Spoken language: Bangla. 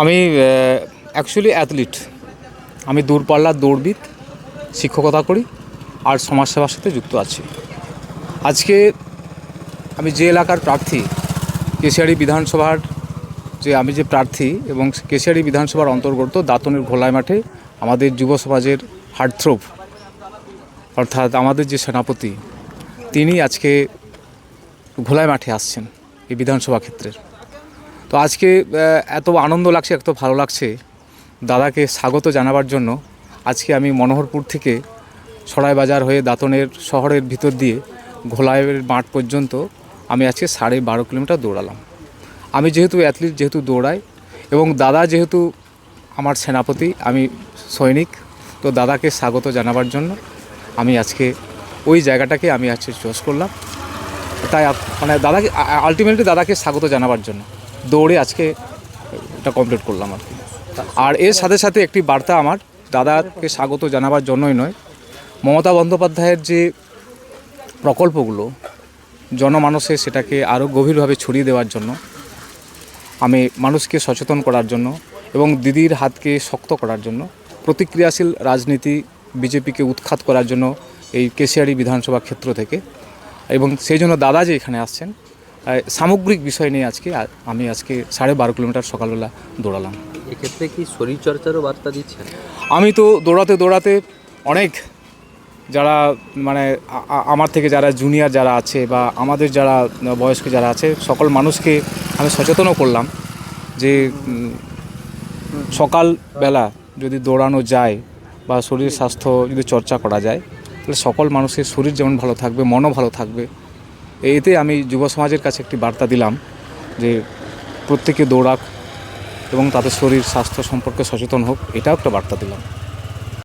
আমি অ্যাকচুয়ালি অ্যাথলিট। আমি দূরপাল্লার দৌড়বিদ, শিক্ষকতা করি আর সমাজসেবার সাথে যুক্ত আছি। আজকে আমি যে এলাকার প্রার্থী, কেশিয়াড়ি বিধানসভার আমি যে প্রার্থী এবং কেশিয়াড়ি বিধানসভার অন্তর্গত দাঁতনের ঘোলাই মাঠে আমাদের যুব সমাজের হার্টথ্রোব অর্থাৎ আমাদের যে সেনাপতি, তিনি আজকে ঘোলাই মাঠে আসছেন এই বিধানসভা ক্ষেত্রের। তো আজকে এত আনন্দ লাগছে, এত ভালো লাগছে দাদাকে স্বাগত জানাবার জন্য। আজকে আমি মনোহরপুর থেকে সরাইবাজার হয়ে দাঁতনের শহরের ভিতর দিয়ে ঘোলাইয়ের মাঠ পর্যন্ত আমি আজকে 12.5 কিলোমিটার দৌড়ালাম। আমি যেহেতু অ্যাথলিট, যেহেতু দৌড়াই এবং দাদা যেহেতু আমার সেনাপতি, আমি সৈনিক, তো দাদাকে স্বাগত জানাবার জন্য আমি আজকে ওই জায়গাটাকে আমি আজকে চুজ করলাম। তাই মানে দাদাকে আলটিমেটলি দাদাকে স্বাগত জানাবার জন্য দৌড়ে আজকে এটা কমপ্লিট করলাম আর কি। আর এর সাথে সাথে একটি বার্তা আমার দাদাকে স্বাগত জানাবার জন্যই নয়, মমতা বন্দ্যোপাধ্যায়ের যে প্রকল্পগুলো জনমানসে সেটাকে আরও গভীরভাবে ছড়িয়ে দেওয়ার জন্য, আমি মানুষকে সচেতন করার জন্য এবং দিদির হাতকে শক্ত করার জন্য, প্রতিক্রিয়াশীল রাজনীতি বিজেপিকে উৎখাত করার জন্য এই কেশিয়াড়ি বিধানসভা ক্ষেত্র থেকে, এবং সেই জন্য দাদা যে এখানে আসছেন, সামগ্রিক বিষয় নিয়ে আমি আজকে 12.5 কিলোমিটার সকালবেলা দৌড়ালাম। এক্ষেত্রে কি শরীরচর্চারও বার্তা দিচ্ছেন? আমি তো দৌড়াতে অনেক যারা মানে আমার থেকে যারা জুনিয়র যারা আছে বা আমাদের যারা বয়স্ক যারা আছে, সকল মানুষকে আমি সচেতনও করলাম যে সকালবেলা যদি দৌড়ানো যায় বা শরীর স্বাস্থ্য যদি চর্চা করা যায়, তাহলে সকল মানুষের শরীর যেমন ভালো থাকবে, মনও ভালো থাকবে। এতে আমি যুব সমাজের কাছে একটি বার্তা দিলাম যে প্রত্যেকে দৌড়াক এবং তাদের শরীর স্বাস্থ্য সম্পর্কে সচেতন হোক, এটাও একটা বার্তা দিলাম।